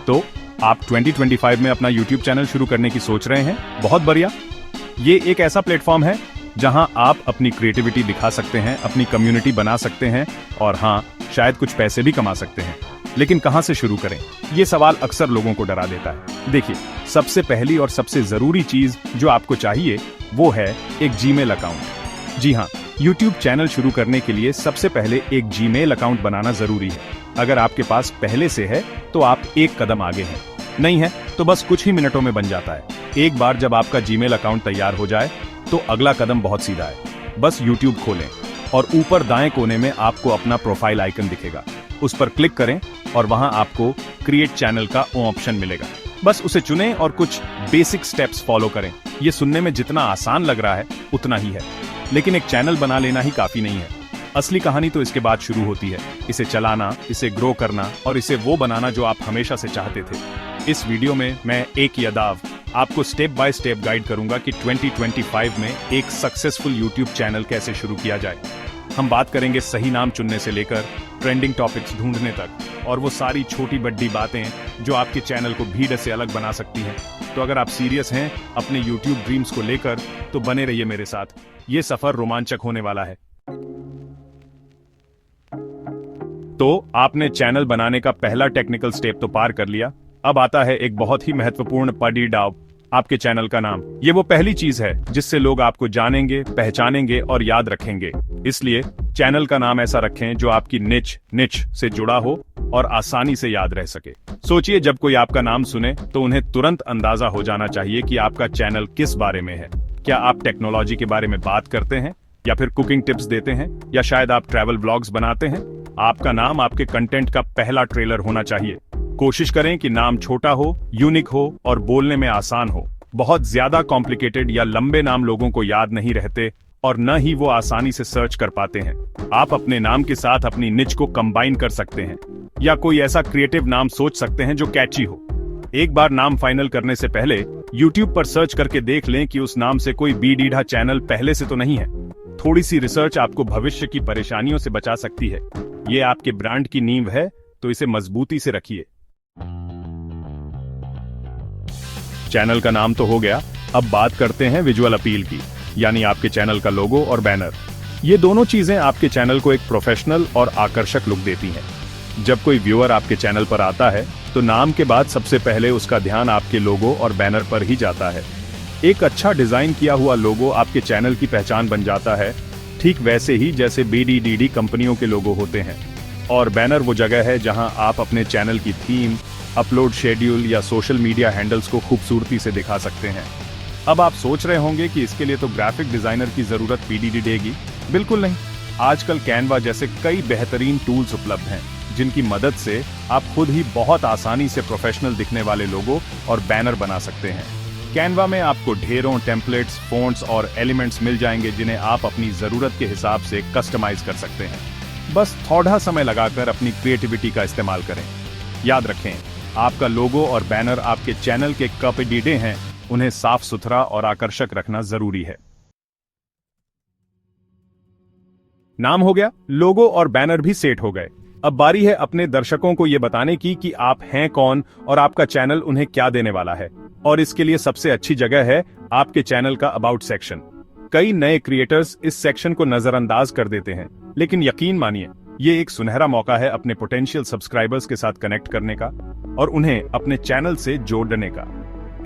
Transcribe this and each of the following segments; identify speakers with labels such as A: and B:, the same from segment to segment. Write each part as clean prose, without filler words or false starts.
A: तो आप 2025 में अपना YouTube चैनल शुरू करने की सोच रहे हैं? बहुत बढ़िया। ये एक ऐसा प्लेटफॉर्म है जहां आप अपनी क्रिएटिविटी दिखा सकते हैं, अपनी कम्युनिटी बना सकते हैं और हाँ, शायद कुछ पैसे भी कमा सकते हैं। लेकिन कहां से शुरू करें? ये सवाल अक्सर लोगों को डरा देता है। देखिए, सबसे पहली और सबसे जरूरी चीज जो आपको चाहिए वो है एक जीमेल अकाउंट। जी हाँ, YouTube चैनल शुरू करने के लिए सबसे पहले एक जीमेल अकाउंट बनाना जरूरी है। अगर आपके पास पहले से है तो आप एक कदम आगे हैं, नहीं है तो बस कुछ ही मिनटों में बन जाता है। एक बार जब आपका जीमेल अकाउंट तैयार हो जाए तो अगला कदम बहुत सीधा है। बस YouTube खोलें और ऊपर दाएं कोने में आपको अपना प्रोफाइल आइकन दिखेगा, उस पर क्लिक करें और वहां आपको क्रिएट चैनल का ऑप्शन मिलेगा। बस उसे चुनें और कुछ बेसिक स्टेप्स फॉलो करें। ये सुनने में जितना आसान लग रहा है उतना ही है, लेकिन एक चैनल बना लेना ही काफी नहीं है। असली कहानी तो इसके बाद शुरू होती है, इसे चलाना, इसे ग्रो करना और इसे वो बनाना जो आप हमेशा से चाहते थे। इस वीडियो में मैं एक यादाव आपको स्टेप बाय स्टेप गाइड करूंगा कि 2025 में एक सक्सेसफुल YouTube चैनल कैसे शुरू किया जाए। हम बात करेंगे सही नाम चुनने से लेकर ट्रेंडिंग टॉपिक्स ढूंढने तक और वो सारी छोटी बड़ी बातें जो आपके चैनल को भीड़ से अलग बना सकती हैं। तो अगर आप सीरियस हैं अपने YouTube ड्रीम्स को लेकर तो बने रहिए मेरे साथ, ये सफर रोमांचक होने वाला है। तो आपने चैनल बनाने का पहला टेक्निकल स्टेप तो पार कर लिया। अब आता है एक बहुत ही महत्वपूर्ण पड़ाव, आपके चैनल का नाम। ये वो पहली चीज है जिससे लोग आपको जानेंगे, पहचानेंगे और याद रखेंगे। इसलिए चैनल का नाम ऐसा रखें जो आपकी निच से जुड़ा हो और आसानी से याद रह सके। सोचिए, जब कोई आपका नाम सुने तो उन्हें तुरंत अंदाजा हो जाना चाहिए कि आपका चैनल किस बारे में है। क्या आप टेक्नोलॉजी के बारे में बात करते हैं, या फिर कुकिंग टिप्स देते हैं, या शायद आप ट्रैवल व्लॉग्स बनाते हैं? आपका नाम आपके कंटेंट का पहला ट्रेलर होना चाहिए। कोशिश करें कि नाम छोटा हो, यूनिक हो और बोलने में आसान हो। बहुत ज्यादा कॉम्प्लिकेटेड या लंबे नाम लोगों को याद नहीं रहते और न ही वो आसानी से सर्च कर पाते हैं। आप अपने नाम के साथ अपनी निच को कंबाइन कर सकते हैं या कोई ऐसा क्रिएटिव नाम सोच सकते हैं जो कैची हो। एक बार नाम फाइनल करने से पहले YouTube पर सर्च करके देख लें कि उस नाम से कोई बीडीढ़ा चैनल पहले से तो नहीं है। थोड़ी सी रिसर्च आपको भविष्य की परेशानियों से बचा सकती है। ये आपके ब्रांड की नींव है, तो इसे मजबूती से रखिए। चैनल का नाम तो हो गया, अब बात करते हैं विजुअल अपील की, यानी आपके चैनल का लोगो और बैनर। ये दोनों चीजें आपके चैनल को एक प्रोफेशनल और आकर्षक लुक देती हैं। जब कोई व्यूअर आपके चैनल पर आता है तो नाम के बाद सबसे पहले उसका ध्यान आपके लोगो और बैनर पर ही जाता है। एक अच्छा डिजाइन किया हुआ लोगो आपके चैनल की पहचान बन जाता है, ठीक वैसे ही जैसे BDDD कंपनियों के लोगो होते हैं। और बैनर वो जगह है जहां आप अपने चैनल की थीम, अपलोड शेड्यूल या सोशल मीडिया हैंडल्स को खूबसूरती से दिखा सकते हैं। अब आप सोच रहे होंगे कि इसके लिए तो ग्राफिक डिजाइनर की जरूरत पड़ेगी। बिल्कुल नहीं। आजकल कैनवा जैसे कई बेहतरीन टूल्स उपलब्ध हैं जिनकी मदद से आप खुद ही बहुत आसानी से प्रोफेशनल दिखने वाले लोगो और बैनर बना सकते हैं। कैनवा में आपको ढेरों टेम्पलेट्स, फ़ॉन्ट्स और एलिमेंट्स मिल जाएंगे जिन्हें आप अपनी जरूरत के हिसाब से कस्टमाइज कर सकते हैं। बस थोड़ा समय लगाकर अपनी क्रिएटिविटी का इस्तेमाल करें। याद रखें, आपका लोगो और बैनर आपके चैनल के कपड़े हैं, उन्हें साफ सुथरा और आकर्षक रखना जरूरी है। नाम हो गया, लोगो और बैनर भी सेट हो गए। अब बारी है अपने दर्शकों को यह बताने की कि आप हैं कौन और आपका चैनल उन्हें क्या देने वाला है। और इसके लिए सबसे अच्छी जगह है आपके चैनल का अबाउट सेक्शन। कई नए क्रिएटर्स इस सेक्शन को नजरअंदाज कर देते हैं, लेकिन यकीन मानिए ये एक सुनहरा मौका है अपने पोटेंशियल सब्सक्राइबर्स के साथ कनेक्ट करने का और उन्हें अपने चैनल से जोड़ने का।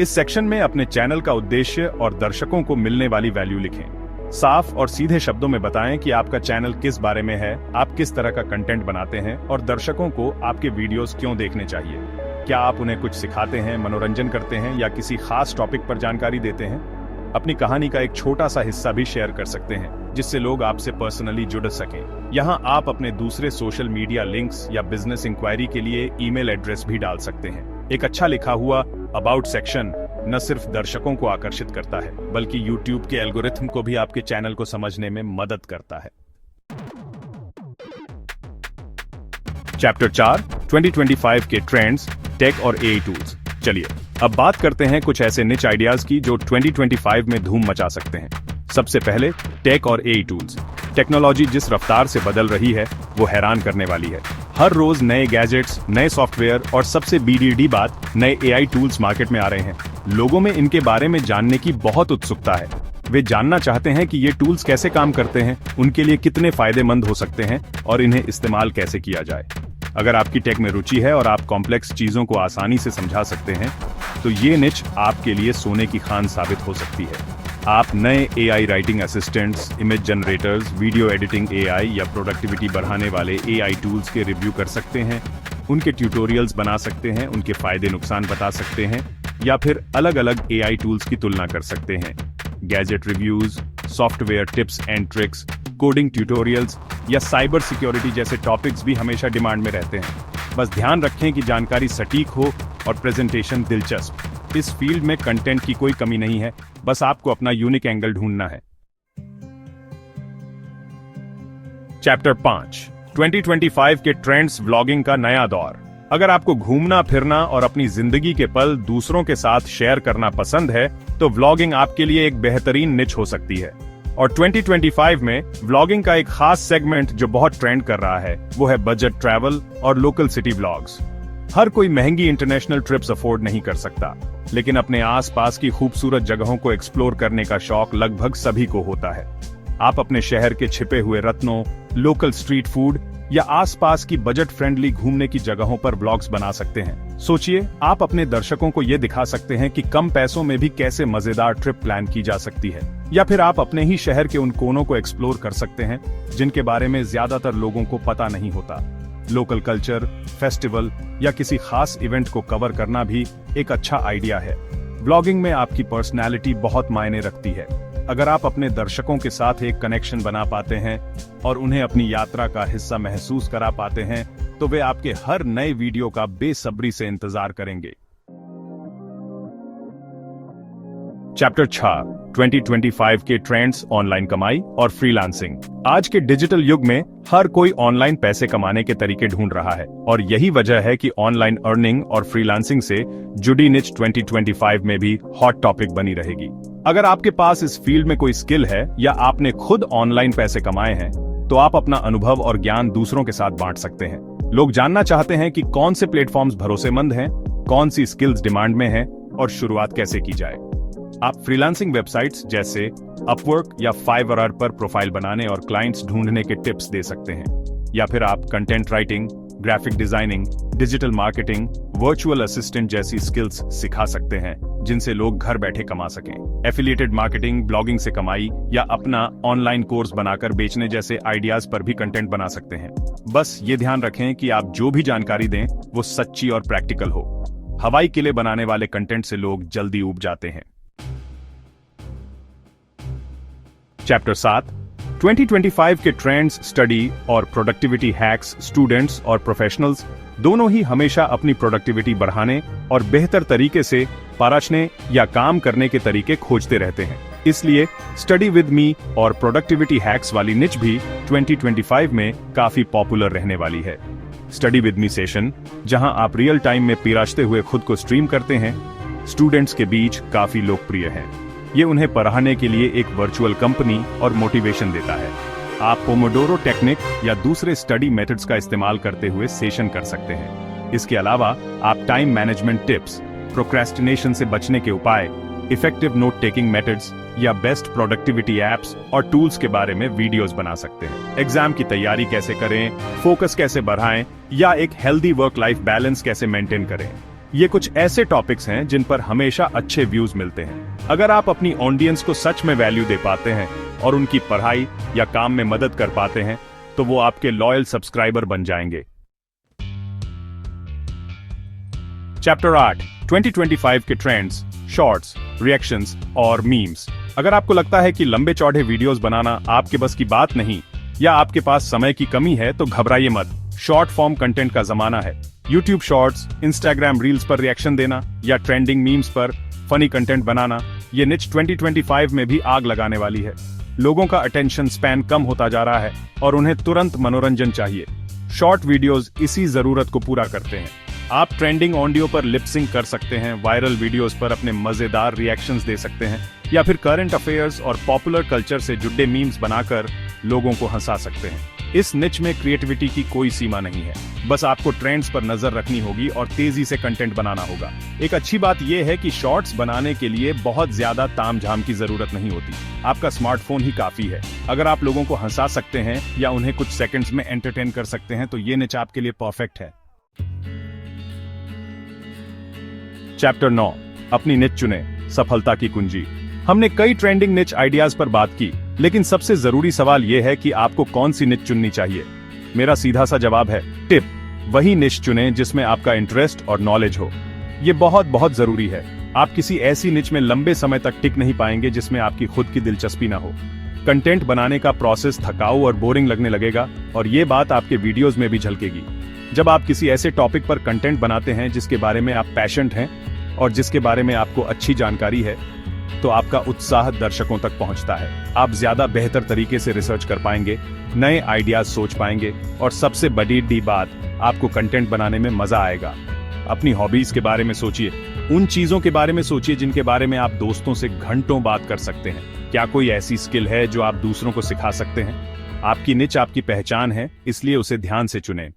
A: इस सेक्शन में अपने चैनल का उद्देश्य और दर्शकों को मिलने वाली वैल्यू लिखें। साफ और सीधे शब्दों में बताएं कि आपका चैनल किस बारे में है, आप किस तरह का कंटेंट बनाते हैं और दर्शकों को आपके वीडियोस क्यों देखने चाहिए। क्या आप उन्हें कुछ सिखाते हैं, मनोरंजन करते हैं या किसी खास टॉपिक पर जानकारी देते हैं? अपनी कहानी का एक छोटा सा हिस्सा भी शेयर कर सकते हैं जिससे लोग आपसे पर्सनली जुड़ सकें। यहाँ आप अपने दूसरे सोशल मीडिया लिंक्स या बिजनेस इंक्वायरी के लिए ईमेल एड्रेस भी डाल सकते हैं। एक अच्छा लिखा हुआ अबाउट सेक्शन न सिर्फ दर्शकों को आकर्षित करता है बल्कि YouTube के एल्गोरिथम को भी आपके चैनल को समझने में मदद करता है। चैप्टर 4 2025 के ट्रेंड्स, टेक और AI टूल्स। चलिए अब बात करते हैं कुछ ऐसे निच आइडियाज की जो 2025 में धूम मचा सकते हैं। सबसे पहले टेक और AI टूल्स। टेक्नोलॉजी जिस रफ्तार से बदल रही है वो हैरान करने वाली है। हर रोज नए गैजेट्स, नए सॉफ्टवेयर और सबसे BDD बात, नए AI टूल्स मार्केट में आ रहे हैं। लोगों में इनके बारे में जानने की बहुत उत्सुकता है। वे जानना चाहते हैं कि ये टूल्स कैसे काम करते हैं, उनके लिए कितने फायदेमंद हो सकते हैं और इन्हें इस्तेमाल कैसे किया जाए। अगर आपकी टेक में रुचि है और आप कॉम्प्लेक्स चीजों को आसानी से समझा सकते हैं, तो ये निच आपके लिए सोने की खान साबित हो सकती है। आप नए AI writing assistants, image generators, video editing AI या प्रोडक्टिविटी बढ़ाने वाले AI टूल्स के रिव्यू कर सकते हैं, उनके ट्यूटोरियल्स बना सकते हैं, उनके फायदे नुकसान बता सकते हैं या फिर अलग अलग AI टूल्स की तुलना कर सकते हैं। Gadget reviews, software tips and tricks, coding tutorials या साइबर सिक्योरिटी जैसे टॉपिक्स भी हमेशा डिमांड में रहते हैं। बस ध्यान रखें कि जानकारी सटीक हो और प्रेजेंटेशन दिलचस्प। इस फील्ड में कंटेंट की कोई कमी नहीं है, बस आपको अपना यूनिक एंगल ढूंढना है। चैप्टर 5, 2025 के ट्रेंड्स, व्लॉगिंग का नया दौर। अगर आपको घूमना फिरना और अपनी जिंदगी के पल दूसरों के साथ शेयर करना पसंद है, तो व्लॉगिंग आपके लिए एक बेहतरीन निच हो सकती है। और 2025 में व्लॉगिंग का एक खास सेगमेंट जो बहुत ट्रेंड कर रहा है, वो है बजट ट्रैवल और लोकल सिटी व्लॉग्स। हर कोई महंगी इंटरनेशनल ट्रिप्स अफोर्ड नहीं कर सकता, लेकिन अपने आसपास की खूबसूरत जगहों को एक्सप्लोर करने का शौक लगभग सभी को होता है। आप अपने शहर के छिपे हुए रत्नों, लोकल स्ट्रीट फूड या आसपास की बजट फ्रेंडली घूमने की जगहों पर व्लॉग्स बना सकते हैं। सोचिए, आप अपने दर्शकों को ये दिखा सकते हैं कि कम पैसों में भी कैसे मजेदार ट्रिप प्लान की जा सकती है, या फिर आप अपने ही शहर के उन कोनों को एक्सप्लोर कर सकते हैं जिनके बारे में ज्यादातर लोगों को पता नहीं होता। लोकल कल्चर, फेस्टिवल या किसी खास इवेंट को कवर करना भी एक अच्छा आइडिया है। व्लॉगिंग में आपकी पर्सनैलिटी बहुत मायने रखती है। अगर आप अपने दर्शकों के साथ एक कनेक्शन बना पाते हैं और उन्हें अपनी यात्रा का हिस्सा महसूस करा पाते हैं, तो वे आपके हर नए वीडियो का बेसब्री से इंतजार करेंगे। चैप्टर 6, 2025 के ट्रेंड्स, ऑनलाइन कमाई और फ्रीलांसिंग। आज के डिजिटल युग में हर कोई ऑनलाइन पैसे कमाने के तरीके ढूंढ रहा है और यही वजह है कि ऑनलाइन अर्निंग और फ्रीलांसिंग से जुड़ी निच 2025 में भी हॉट टॉपिक बनी रहेगी। अगर आपके पास इस फील्ड में कोई स्किल है या आपने खुद ऑनलाइन पैसे कमाए हैं, तो आप अपना अनुभव और ज्ञान दूसरों के साथ बांट सकते हैं। लोग जानना चाहते हैं कि कौन से प्लेटफॉर्म्स भरोसेमंद हैं, कौन सी स्किल्स डिमांड में हैं और शुरुआत कैसे की जाए। आप फ्रीलांसिंग वेबसाइट्स जैसे अपवर्क या फाइवर पर प्रोफाइल बनाने और क्लाइंट्स ढूंढने के टिप्स दे सकते हैं, या फिर आप content writing, graphic designing, digital marketing, virtual assistant जैसी स्किल्स सिखा सकते हैं जिनसे लोग घर बैठे कमा सकें। एफिलिएटेड मार्केटिंग, ब्लॉगिंग से कमाई या अपना ऑनलाइन कोर्स बनाकर बेचने जैसे आइडियाज पर भी कंटेंट बना सकते हैं। बस ये ध्यान रखें कि आप जो भी जानकारी दें वो सच्ची और प्रैक्टिकल हो। हवाई किले बनाने वाले कंटेंट से लोग जल्दी ऊब जाते हैं। चैप्टर 7, 2025 के ट्रेंड्स, स्टडी और प्रोडक्टिविटी हैक्स। स्टूडेंट्स और प्रोफेशनल्स दोनों ही हमेशा अपनी प्रोडक्टिविटी बढ़ाने और बेहतर तरीके से परखने या काम करने के तरीके खोजते रहते हैं। इसलिए स्टडी विद मी और प्रोडक्टिविटी हैक्स वाली निच भी 2025 में काफी पॉपुलर रहने वाली है। स्टडी विद मी सेशन, जहां आप रियल टाइम में पिराशते हुए खुद को स्ट्रीम करते हैं, स्टूडेंट्स के बीच काफी लोकप्रिय है। ये उन्हें पढ़ाने के लिए एक वर्चुअल कंपनी और मोटिवेशन देता है। आप पोमोडोरो टेक्निक या दूसरे स्टडी मेथड्स का इस्तेमाल करते हुए सेशन कर सकते हैं। इसके अलावा आप टाइम मैनेजमेंट टिप्स, प्रोक्रेस्टिनेशन से बचने के उपाय, इफेक्टिव नोट टेकिंग मेथड्स या बेस्ट प्रोडक्टिविटी एप्स और टूल्स के बारे में वीडियोस बना सकते हैं। एग्जाम की तैयारी कैसे करें, फोकस कैसे बढ़ाएं या एक हेल्दी वर्क लाइफ बैलेंस कैसे मेंटेन करें। ये कुछ ऐसे टॉपिक्स हैं जिन पर हमेशा अच्छे व्यूज मिलते हैं। अगर आप अपनी ऑडियंस को सच में वैल्यू दे पाते हैं और उनकी पढ़ाई या काम में मदद कर पाते हैं, तो वो आपके लॉयल सब्सक्राइबर बन जाएंगे। चैप्टर 8, 2025 के ट्रेंड्स, शॉर्ट्स, रिएक्शंस और मीम्स। अगर आपको लगता है कि लंबे चौड़े वीडियोस बनाना आपके बस की बात नहीं या आपके पास समय की कमी है, तो घबराइए मत। शॉर्ट फॉर्म कंटेंट का जमाना है। YouTube शॉर्ट्स, Instagram रील्स पर रिएक्शन देना या ट्रेंडिंग मीम्स पर फनी कंटेंट बनाना, ये निच 2025 में भी आग लगाने वाली है। लोगों का अटेंशन स्पैन कम होता जा रहा है और उन्हें तुरंत मनोरंजन चाहिए। शॉर्ट वीडियोस इसी जरूरत को पूरा करते हैं। आप ट्रेंडिंग ऑडियो पर लिप सिंक कर सकते हैं, वायरल वीडियोस पर अपने मजेदार रिएक्शंस दे सकते हैं या फिर करंट अफेयर्स और पॉपुलर कल्चर से जुड़े मीम्स बनाकर लोगों को हंसा सकते हैं। इस निच में क्रिएटिविटी की कोई सीमा नहीं है, बस आपको ट्रेंड्स पर नजर रखनी होगी और तेजी से कंटेंट बनाना होगा। एक अच्छी बात यह है कि शॉर्ट्स बनाने के लिए बहुत ज्यादा तामझाम की जरूरत नहीं होती, आपका स्मार्टफोन ही काफी है। अगर आप लोगों को हंसा सकते हैं या उन्हें कुछ सेकंड्स में एंटरटेन कर सकते हैं तो ये निच आपके लिए परफेक्ट है। चैप्टर 9, अपनी निच चुने, सफलता की कुंजी। हमने कई ट्रेंडिंग निच आइडियाज पर बात की, लेकिन सबसे जरूरी सवाल यह है कि आपको कौन सी निच चुननी चाहिए। मेरा सीधा सा जवाब है टिप, वही निच चुनें जिसमें आपका इंटरेस्ट और नॉलेज हो। यह बहुत जरूरी है। आप किसी ऐसी निच में लंबे समय तक टिक नहीं पाएंगे जिसमें आपकी खुद की दिलचस्पी ना हो। कंटेंट बनाने का प्रोसेस थकाऊ और बोरिंग लगने लगेगा, और ये बात आपके वीडियोज में भी झलकेगी। जब आप किसी ऐसे टॉपिक पर कंटेंट बनाते हैं जिसके बारे में आप पैशनेट हैं और जिसके बारे में आपको अच्छी जानकारी है, तो आपका उत्साह दर्शकों तक पहुंचता है। आप ज्यादा बेहतर तरीके से रिसर्च कर पाएंगे, नए आइडियाज सोच पाएंगे, और सबसे बड़ी बात, आपको कंटेंट बनाने में मजा आएगा। अपनी हॉबीज के बारे में सोचिए, उन चीजों के बारे में सोचिए जिनके बारे में आप दोस्तों से घंटों बात कर सकते हैं। क्या कोई ऐसी स्किल है जो आप दूसरों को सिखा सकते हैं? आपकी निच आपकी पहचान है, इसलिए उसे ध्यान से चुनें।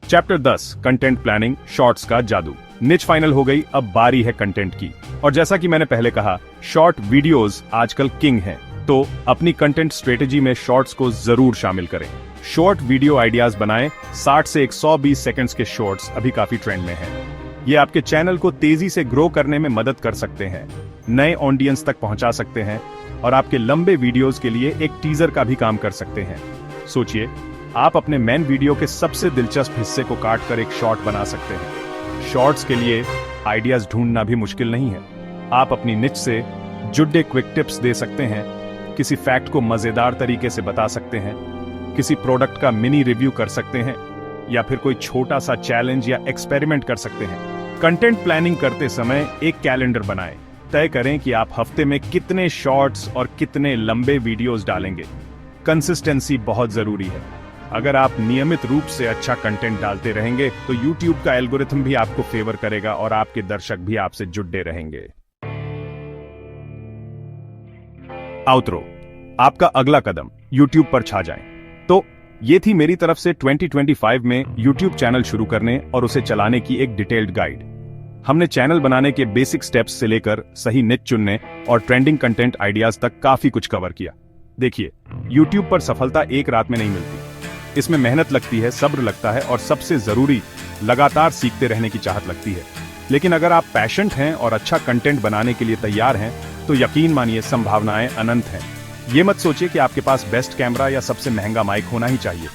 A: चैप्टर 10, कंटेंट प्लानिंग, शॉर्ट्स का जादू। निच फाइनल हो गई, अब बारी है कंटेंट की। और जैसा कि मैंने पहले कहा, शॉर्ट वीडियोस आजकल किंग हैं, तो अपनी कंटेंट स्ट्रेटेजी में शॉर्ट्स को जरूर शामिल करें। शॉर्ट वीडियो आइडियाज बनाएं। 60 से 120 सेकंड्स के शॉर्ट्स अभी काफी ट्रेंड में हैं। ये आपके चैनल को तेजी से ग्रो करने में मदद कर सकते हैं, नए ऑडियंस तक पहुंचा सकते हैं, और आपके लंबे वीडियोस के लिए एक टीजर का भी काम कर सकते हैं। सोचिए, आप अपने मेन वीडियो के सबसे दिलचस्प हिस्से को काट कर एक शॉर्ट बना सकते हैं। शॉर्ट्स के लिए आइडियाज ढूंढना भी मुश्किल नहीं है। आप अपनी निच से जुड़े क्विक टिप्स दे सकते हैं, किसी फैक्ट को मजेदार तरीके से बता सकते हैं, किसी प्रोडक्ट का मिनी रिव्यू कर सकते हैं, या फिर कोई छोटा सा चैलेंज या एक्सपेरिमेंट कर सकते हैं। कंटेंट प्लानिंग करते समय एक कैलेंडर बनाएं। तय करें कि आप हफ्ते में कितने शॉर्ट्स और कितने लंबे वीडियोस डालेंगे। कंसिस्टेंसी बहुत जरूरी है। अगर आप नियमित रूप से अच्छा कंटेंट डालते रहेंगे तो YouTube का एल्गोरिथम भी आपको फेवर करेगा और आपके दर्शक भी आपसे जुड़े रहेंगे। आउटरो, आपका अगला कदम, YouTube पर छा जाएं। तो ये थी मेरी तरफ से 2025 में YouTube चैनल शुरू करने और उसे चलाने की एक डिटेल्ड गाइड। हमने चैनल बनाने के बेसिक स्टेप्स से लेकर सही निच चुनने और ट्रेंडिंग कंटेंट आइडियाज तक काफी कुछ कवर किया। देखिए, YouTube पर सफलता एक रात में नहीं मिलती। इसमें मेहनत लगती है, सब्र लगता है, और सबसे जरूरी, लगातार सीखते रहने की चाहत लगती है। लेकिन अगर आप पैशनेट हैं और अच्छा कंटेंट बनाने के लिए तैयार हैं, तो यकीन मानिए संभावनाएं अनंत हैं। ये मत सोचिए कि आपके पास बेस्ट कैमरा या सबसे महंगा माइक होना ही चाहिए।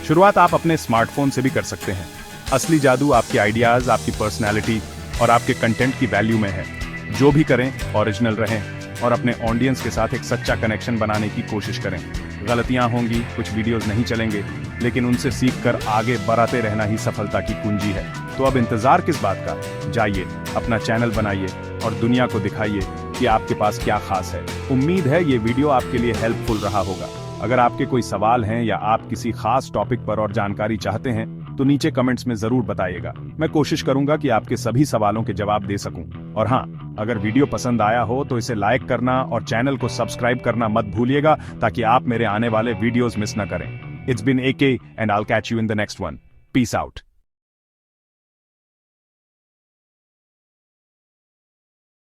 A: शुरुआत आप अपने स्मार्टफोन से भी कर सकते हैं। असली जादू आपके आइडियाज, आपकी पर्सनैलिटी और आपके कंटेंट की वैल्यू में है। जो भी करें, ओरिजिनल रहें और अपने ऑडियंस के साथ एक सच्चा कनेक्शन बनाने की कोशिश करें। गलतियां होंगी, कुछ वीडियोस नहीं चलेंगे, लेकिन उनसे सीखकर आगे बढ़ाते रहना ही सफलता की कुंजी है। तो अब इंतजार किस बात का? जाइए, अपना चैनल बनाइए और दुनिया को दिखाइए कि आपके पास क्या खास है। उम्मीद है ये वीडियो आपके लिए हेल्पफुल रहा होगा। अगर आपके कोई सवाल हैं या आप किसी खास टॉपिक पर और जानकारी चाहते हैं तो नीचे कमेंट्स में जरूर बताइएगा। मैं कोशिश करूंगा कि आपके सभी सवालों के जवाब दे सकूं। और हाँ, अगर वीडियो पसंद आया हो तो इसे लाइक करना और चैनल को सब्सक्राइब करना मत भूलिएगा, ताकि आप मेरे आने वाले वीडियोस मिस न करें। It's been AK and I'll catch you in the next one. Peace out.